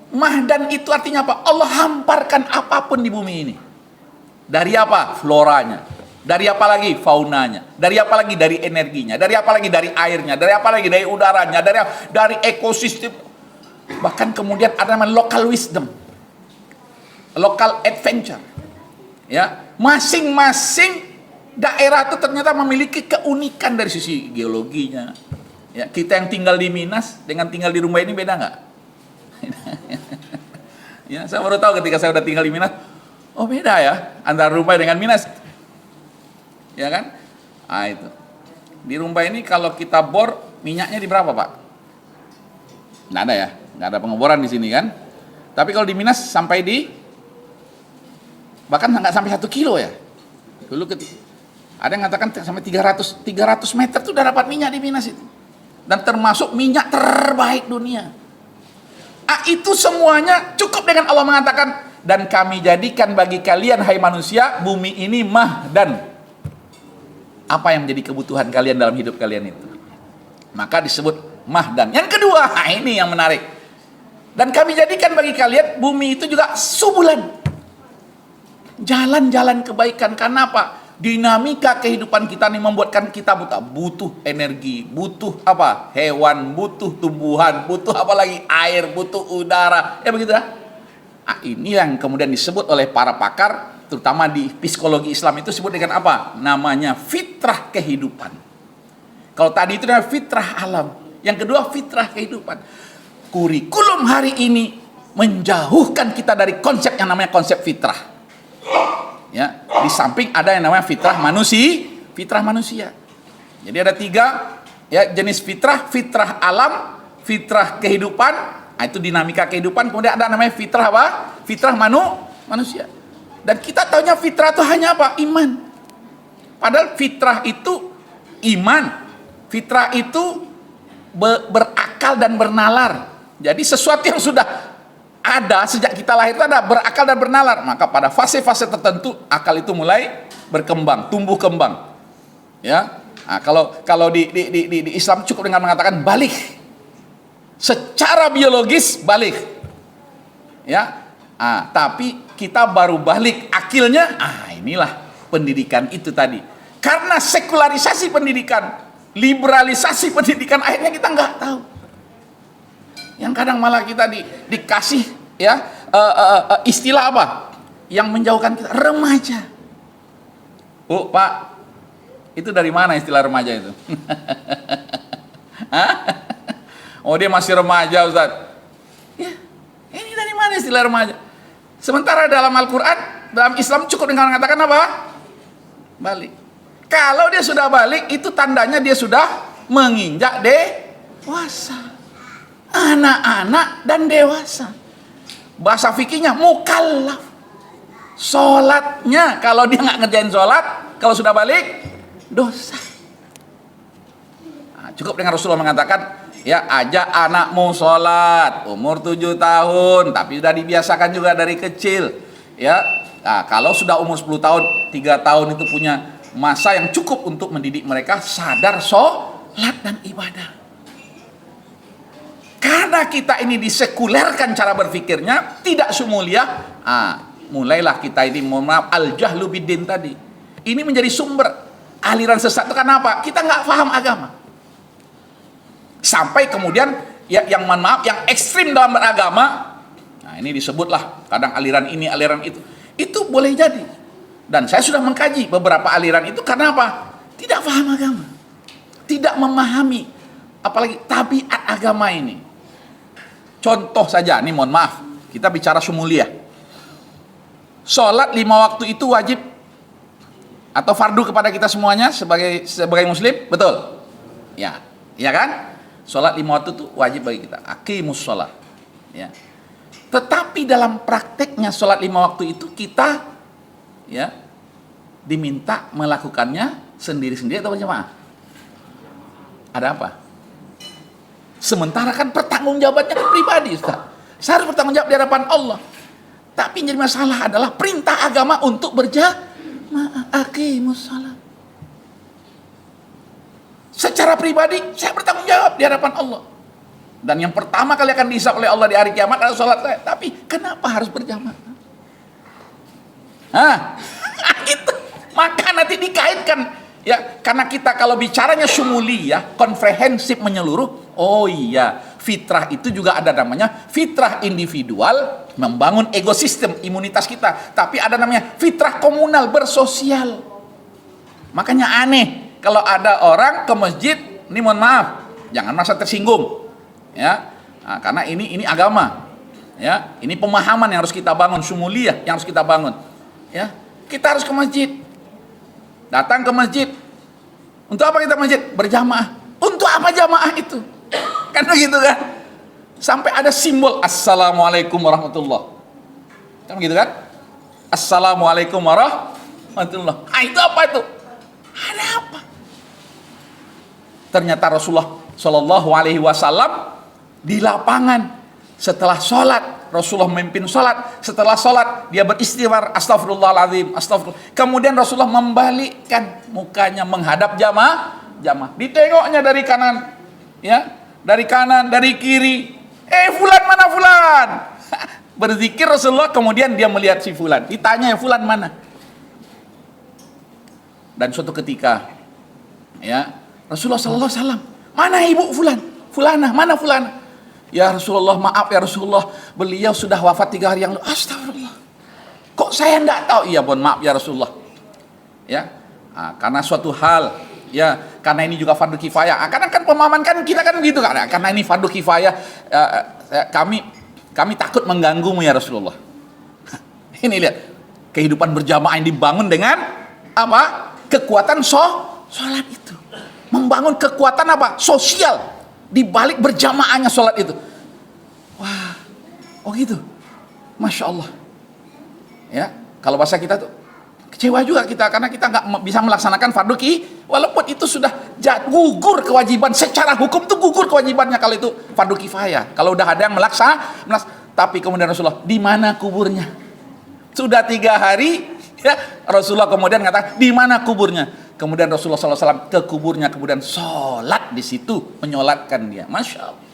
Mahdan itu artinya apa? Allah hamparkan apapun di bumi ini. Dari apa? Floranya. Dari apa lagi? Faunanya. Dari apa lagi? Dari energinya. Dari apa lagi? Dari airnya. Dari apa lagi? Dari udaranya. Dari ekosistem. Bahkan kemudian ada namanya local wisdom, local adventure. Ya, masing-masing daerah itu ternyata memiliki keunikan dari sisi geologinya. Ya, kita yang tinggal di Minas dengan tinggal di rumah ini beda nggak? Ya, saya baru tahu ketika saya udah tinggal di Minas. Oh, beda ya antara Rumbai dengan Minas. Ya kan? Ah, itu. Di Rumbai ini kalau kita bor minyaknya di berapa, Pak? Nggak ada ya, nggak ada pengeboran di sini kan. Tapi kalau di Minas sampai di, bahkan nggak sampai 1 kilo ya. Dulu ada yang mengatakan sampai 300 meter tuh udah dapat minyak di Minas itu. Dan termasuk minyak terbaik dunia. Ah, itu semuanya cukup dengan Allah mengatakan, dan kami jadikan bagi kalian hai manusia bumi ini mahdan. Apa yang menjadi kebutuhan kalian dalam hidup kalian itu, maka disebut mahdan. Yang kedua, nah ini yang menarik, dan kami jadikan bagi kalian bumi itu juga subulan, jalan-jalan kebaikan. Karena apa? Dinamika kehidupan kita ini membuatkan kita butuh energi, butuh apa? Hewan, butuh tumbuhan, butuh apa lagi? Air, butuh udara. Ya begitu ya. Nah, ini yang kemudian disebut oleh para pakar, terutama di psikologi Islam itu disebut dengan apa? Namanya fitrah kehidupan. Kalau tadi itu namanya fitrah alam, yang kedua fitrah kehidupan. Kurikulum hari ini menjauhkan kita dari konsep yang namanya konsep fitrah. Ya, di samping ada yang namanya fitrah manusia. Jadi ada 3 ya jenis fitrah: fitrah alam, fitrah kehidupan. Nah, itu dinamika kehidupan. Kemudian ada namanya fitrah apa? Fitrah manusia. Dan kita taunya fitrah itu hanya apa? Iman. Padahal fitrah itu iman. Fitrah itu berakal dan bernalar. Jadi sesuatu yang sudah ada sejak kita lahir itu ada berakal dan bernalar. Maka pada fase-fase tertentu akal itu mulai berkembang, tumbuh kembang. Ya. Nah, kalau di Islam cukup dengan mengatakan balik. Secara biologis balik. Ya. Ah, tapi kita baru balik akilnya. Ah, inilah pendidikan itu tadi. Karena sekularisasi pendidikan, liberalisasi pendidikan, akhirnya kita nggak tahu. Yang kadang malah kita dikasih ya istilah apa yang menjauhkan kita, remaja. Bu, Pak, itu dari mana istilah remaja itu? Oh, dia masih remaja, Ustaz. Ya, ini dari mana istilah remaja? Sementara dalam Al-Quran, dalam Islam cukup dengan mengatakan apa? Balik. Kalau dia sudah balik, itu tandanya dia sudah menginjak dewasa. Anak-anak dan dewasa. Bahasa fikihnya mukallaf. Sholatnya, kalau dia nggak ngerjain sholat, kalau sudah balik, dosa. Nah, cukup dengan Rasulullah mengatakan, ya, ajak anakmu sholat umur 7 tahun, tapi sudah dibiasakan juga dari kecil. Ya, nah, kalau sudah umur 10 tahun, 3 tahun itu punya masa yang cukup untuk mendidik mereka sadar sholat dan ibadah. Karena kita ini disekulerkan cara berpikirnya, tidak semulia, mulailah kita ini, mohon maaf, al-jahlu biddin tadi. Ini menjadi sumber aliran sesat itu karena apa? Kita nggak paham agama. Sampai kemudian, ya, yang mohon maaf, yang ekstrim dalam beragama, nah ini disebutlah kadang aliran ini, aliran itu. Itu boleh jadi. Dan saya sudah mengkaji beberapa aliran itu karena apa? Tidak paham agama. Tidak memahami, apalagi tabiat agama ini. Contoh saja, ini mohon maaf, kita bicara sumuliah. Sholat 5 waktu itu wajib atau fardu kepada kita semuanya sebagai muslim, betul? Ya, ya kan? Sholat 5 waktu itu wajib bagi kita. Aqimus sholat. Ya. Tetapi dalam prakteknya sholat 5 waktu itu kita, ya, diminta melakukannya sendiri-sendiri atau berjamaah? Ada apa? Sementara kan pertanggungjawabannya ke pribadi, Ustaz. Saya harus bertanggung jawab di hadapan Allah. Tapi yang jadi masalah adalah perintah agama untuk berjamaah. Aqimus shalah. Secara pribadi saya bertanggung jawab di hadapan Allah. Dan yang pertama kali akan dihisab oleh Allah di hari kiamat adalah sholat saya. Tapi kenapa harus berjamaah? Itu. Maka nanti dikaitkan. Ya, karena kita kalau bicaranya syumuliyah, komprehensif, menyeluruh. Oh iya, fitrah itu juga ada namanya fitrah individual, membangun ekosistem imunitas kita. Tapi ada namanya fitrah komunal, bersosial. Makanya aneh kalau ada orang ke masjid, ini mohon maaf, jangan merasa tersinggung. Ya, karena ini agama. Ya, ini pemahaman yang harus kita bangun, syumuliyah yang harus kita bangun. Ya, kita harus ke masjid. Datang ke masjid. Untuk apa kita masjid? Berjamaah. Untuk apa jamaah itu? Kan begitu kan? Sampai ada simbol Assalamualaikum warahmatullah. Kan begitu kan? Assalamualaikum warahmatullah. Itu apa itu? Ada apa? Ternyata Rasulullah Shallallahu Alaihi Wasallam di lapangan setelah sholat, Rasulullah memimpin sholat. Setelah sholat dia beristighfar, astagfirullahaladzim, astagfirullah. Kemudian Rasulullah membalikkan mukanya menghadap jamaah. Ditengoknya dari kanan, ya, dari kanan, dari kiri. Fulan mana fulan? Berzikir Rasulullah, kemudian dia melihat si fulan. Ditanya, fulan mana? Dan suatu ketika, ya, Rasulullah Sallallahu Alaihi Wasallam, mana ibu fulan? Fulanah, mana fulanah? Ya Rasulullah, maaf ya Rasulullah, beliau sudah wafat 3 hari yang lalu. Astagfirullah. Kok saya enggak tahu? Iya, mohon maaf ya Rasulullah. Ya, karena suatu hal, ya, karena ini juga fardu kifayah. Karena kan pemahaman kan kita kan begitu kan. Karena ini fardu kifayah, kami takut mengganggumu ya Rasulullah. Ini lihat, kehidupan berjamaah yang dibangun dengan apa? Kekuatan sholat itu. Membangun kekuatan apa? Sosial. Di balik berjamaahnya sholat itu. Wah, oh gitu. Masya Allah. Ya, kalau bahasa kita tuh kecewa juga kita karena kita nggak bisa melaksanakan fardu walaupun itu sudah gugur kewajiban secara hukum tuh gugur kewajibannya kalau itu fardu kifayah. Kalau udah ada yang tapi kemudian Rasulullah, di mana kuburnya? Sudah 3 hari, ya, Rasulullah kemudian mengatakan, di mana kuburnya? Kemudian Rasulullah SAW ke kuburnya, kemudian sholat di situ, menyolatkan dia. Masya Allah.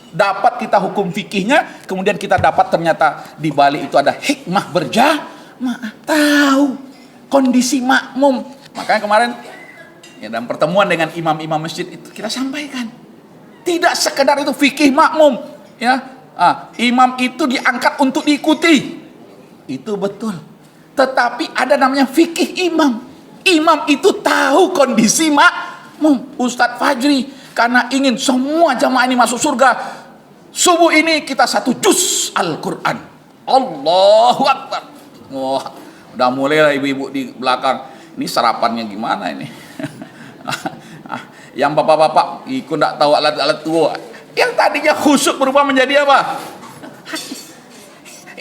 Dapat kita hukum fikihnya, kemudian kita dapat ternyata di balik itu ada hikmah berjamaah. Tahu kondisi makmum. Makanya kemarin ya, dalam pertemuan dengan imam-imam masjid itu kita sampaikan, tidak sekedar itu fikih makmum. Ya, imam itu diangkat untuk diikuti. Itu betul. Tetapi ada namanya fikih imam. Imam itu tahu kondisi makmum. Ustadz Fajri karena ingin semua jamaah ini masuk surga, subuh ini kita 1 juz Al-Quran. Allahu Akbar. Wah, udah mulai lah ibu-ibu di belakang. Ini sarapannya gimana ini? Yang bapak-bapak ikut nggak tahu alat-alat tua. Yang tadinya khusyuk berubah menjadi apa?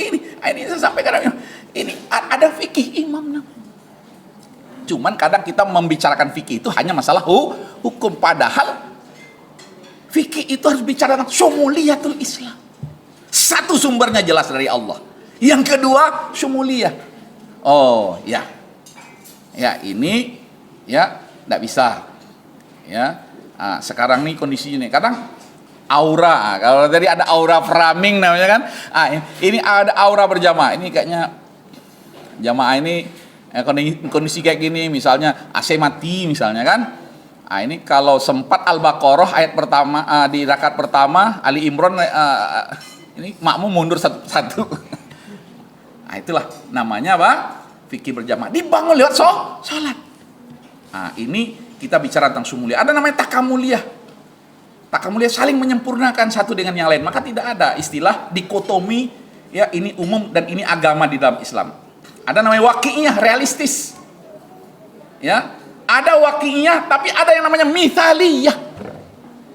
Ini saya sampaikan. Ini ada fikih imam namanya. Cuman kadang kita membicarakan fikih itu hanya masalah hukum, padahal fikih itu harus bicara tentang syumuliyatul Islam. Satu, sumbernya jelas dari Allah. Yang kedua, syumuliyah. Oh ya, ya ini ya tidak bisa. Ya, sekarang nih kondisinya nih. Kadang aura, kalau tadi ada aura framing namanya kan. Ini ada aura berjamaah. Ini kayaknya jamaah ini kondisi kayak gini, misalnya AC mati misalnya kan. Ini kalau sempat Al-Baqarah ayat pertama di rakaat pertama, Ali Imran ini makmum mundur satu-satu. Itulah namanya apa? Fikih berjamaah. Dibangun lewat sholat. Ini kita bicara tentang syumuliyah. Ada namanya takamuliyah. Takamuliyah saling menyempurnakan satu dengan yang lain. Maka tidak ada istilah dikotomi, ya ini umum dan ini agama di dalam Islam. Ada namanya waqi'iyah, realistis. Ya, ada waqi'iyah, tapi ada yang namanya mithaliyah.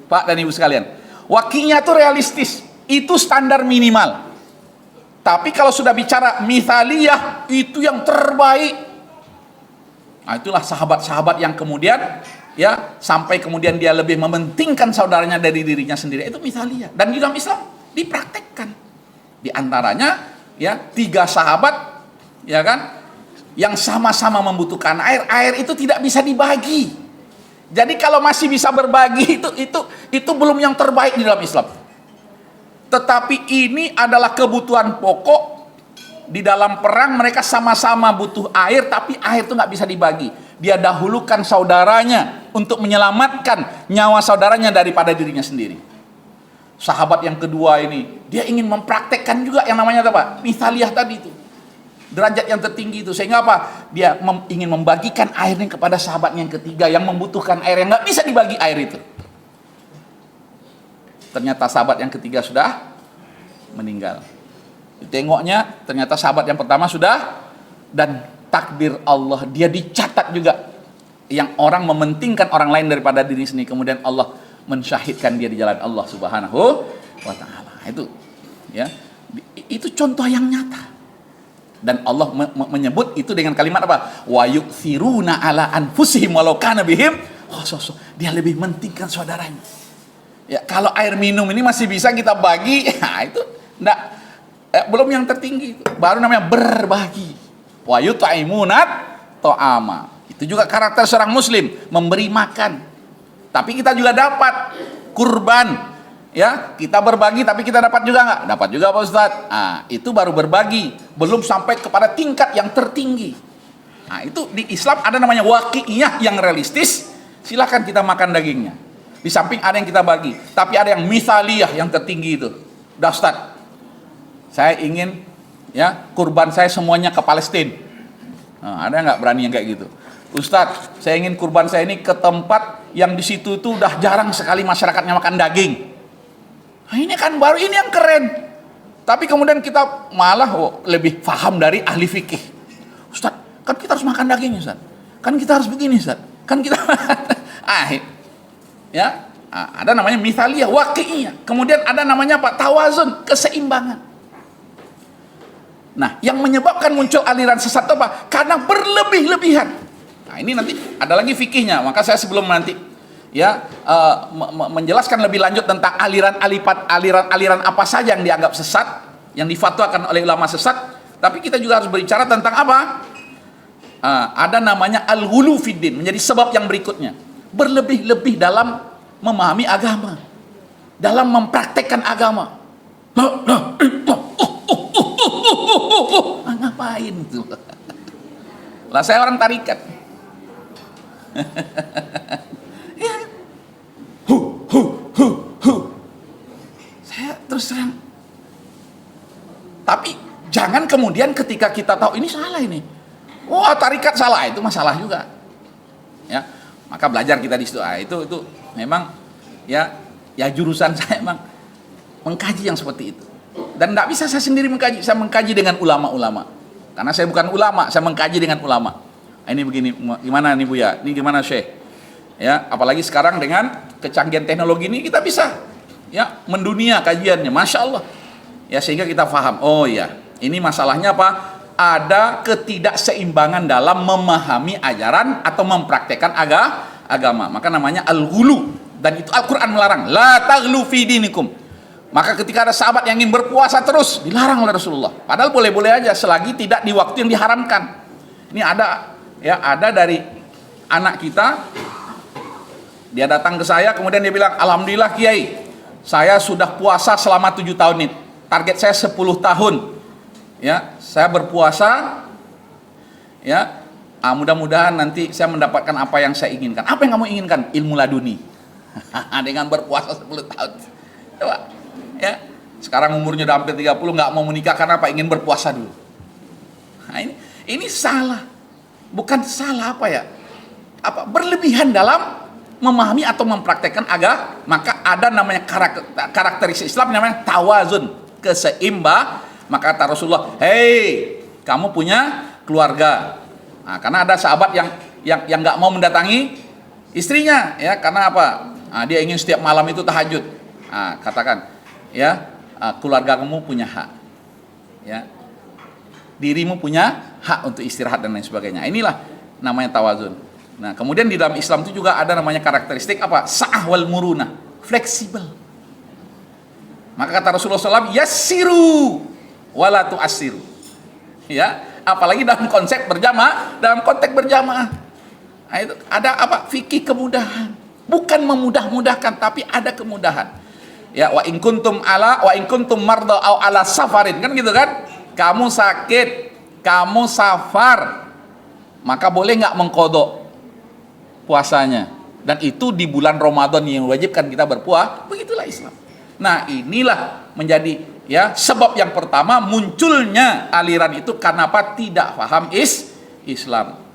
Pak dan Ibu sekalian, waqi'iyah itu realistis, itu standar minimal. Tapi kalau sudah bicara mithaliyah, itu yang terbaik. Nah, itulah sahabat-sahabat yang kemudian ya sampai kemudian dia lebih mementingkan saudaranya dari dirinya sendiri. Itu misalnya. Dan di dalam Islam dipraktekkan. Di antaranya ya 3 sahabat ya kan yang sama-sama membutuhkan air. Air itu tidak bisa dibagi. Jadi kalau masih bisa berbagi itu belum yang terbaik di dalam Islam. Tetapi ini adalah kebutuhan pokok. Di dalam perang mereka sama-sama butuh air, tapi air itu nggak bisa dibagi. Dia dahulukan saudaranya untuk menyelamatkan nyawa saudaranya daripada dirinya sendiri. Sahabat yang kedua ini, dia ingin mempraktekkan juga yang namanya apa? Mithaliyah tadi itu. Derajat yang tertinggi itu. Sehingga apa? Dia ingin membagikan airnya kepada sahabatnya yang ketiga yang membutuhkan air, yang nggak bisa dibagi air itu. Ternyata sahabat yang ketiga sudah meninggal. Tengoknya ternyata sahabat yang pertama sudah, dan takdir Allah dia dicatat juga yang orang mementingkan orang lain daripada diri sendiri, kemudian Allah mensyahidkan dia di jalan Allah Subhanahu wa taala. Itu ya, itu contoh yang nyata. Dan Allah menyebut itu dengan kalimat apa? Wa yu'thiruna ala anfusihim walau kana bihim khasassah. Dia lebih mementingkan saudaranya. Ya, kalau air minum ini masih bisa kita bagi, nah itu enggak, belum yang tertinggi itu. Baru namanya berbagi. Wa yut'imunat ta'ama. Itu juga karakter seorang muslim, memberi makan. Tapi kita juga dapat kurban. Ya, kita berbagi tapi kita dapat juga enggak? Dapat juga Pak Ustaz. Ah, itu baru berbagi, belum sampai kepada tingkat yang tertinggi. Nah, itu di Islam ada namanya waqi'iyah yang realistis. Silakan kita makan dagingnya. Di samping ada yang kita bagi, tapi ada yang mithaliyah yang tertinggi itu. Dah Ustaz, saya ingin ya kurban saya semuanya ke Palestina. Nah, ada nggak berani yang kayak gitu? Ustadz, saya ingin kurban saya ini ke tempat yang di situ tuh udah jarang sekali masyarakatnya makan daging. Nah, ini kan baru ini yang keren. Tapi kemudian kita malah lebih paham dari ahli fikih. Ustadz, kan kita harus makan daging Ustadz. Kan kita harus begini Ustadz. Kan kita ya, ada namanya mithaliyah, waqi'iyah. Kemudian ada namanya apa? Tawazun, keseimbangan. Nah, yang menyebabkan muncul aliran sesat itu apa? Karena berlebih-lebihan. Nah, ini nanti ada lagi fikihnya. Maka saya sebelum nanti ya menjelaskan lebih lanjut tentang aliran apa saja yang dianggap sesat, yang difatwakan oleh ulama sesat, tapi kita juga harus berbicara tentang apa? Ada namanya al-ghulu fiddin, menjadi sebab yang berikutnya. Berlebih-lebih dalam memahami agama, dalam mempraktekkan agama. Ngapain tuh? Lah saya orang tarikat. Ya. Saya terus terang. Tapi jangan kemudian ketika kita tahu ini salah ini. Wah, tarikat salah, itu masalah juga. Ya. Maka belajar kita di situ. Itu memang ya jurusan saya memang mengkaji yang seperti itu. Dan tidak bisa saya sendiri mengkaji, saya mengkaji dengan ulama-ulama. Karena saya bukan ulama, saya mengkaji dengan ulama. Ini begini, gimana nih Buya? Ini gimana Syekh? Ya, apalagi sekarang dengan kecanggihan teknologi ini kita bisa ya mendunia kajiannya, Masya Allah. Ya, sehingga kita paham, oh ya, ini masalahnya apa? Ada ketidakseimbangan dalam memahami ajaran atau mempraktekkan agama. Maka namanya al-ghulu, dan itu Al-Quran melarang. La taghlu fi dinikum. Maka ketika ada sahabat yang ingin berpuasa terus, dilarang oleh Rasulullah. Padahal boleh-boleh aja selagi tidak di waktu yang diharamkan. Ini ada dari anak kita, dia datang ke saya, kemudian dia bilang, alhamdulillah Kiai, saya sudah puasa selama 7 tahun ini. Target saya 10 tahun. Ya, saya berpuasa. Ya, mudah-mudahan nanti saya mendapatkan apa yang saya inginkan. Apa yang kamu inginkan? Ilmu laduni. Dengan berpuasa 10 tahun. Coba. Ya, sekarang umurnya udah hampir 30, nggak mau menikah karena apa? Ingin berpuasa dulu. Nah, ini salah. Bukan salah apa ya? Berlebihan dalam memahami atau mempraktekkan agama. Maka ada namanya karakteristik Islam namanya tawazun, keseimbang. Maka kata Rasulullah, "Hei, kamu punya keluarga." Nah, karena ada sahabat yang nggak mau mendatangi istrinya, ya, karena apa? Dia ingin setiap malam itu tahajud. Katakan, ya, keluarga kamu punya hak, ya, dirimu punya hak untuk istirahat dan lain sebagainya. Inilah namanya tawazun. Nah, kemudian di dalam Islam itu juga ada namanya karakteristik apa? Sa'ah wal murunah, fleksibel. Maka kata Rasulullah SAW, yassiru wala tu'assiru. Ya, apalagi dalam konsep berjamaah, dalam konteks berjamaah. Nah, itu ada apa? Fikih kemudahan. Bukan memudah-mudahkan, tapi ada kemudahan. Ya, wa in kuntum marda au ala safarin, kan gitu kan? Kamu sakit, kamu safar, maka boleh nggak mengkodok puasanya? Dan itu di bulan Ramadan yang wajibkan kita berpuasa. Begitulah Islam. Nah, inilah menjadi ya sebab yang pertama munculnya aliran itu karena apa? Tidak paham Islam.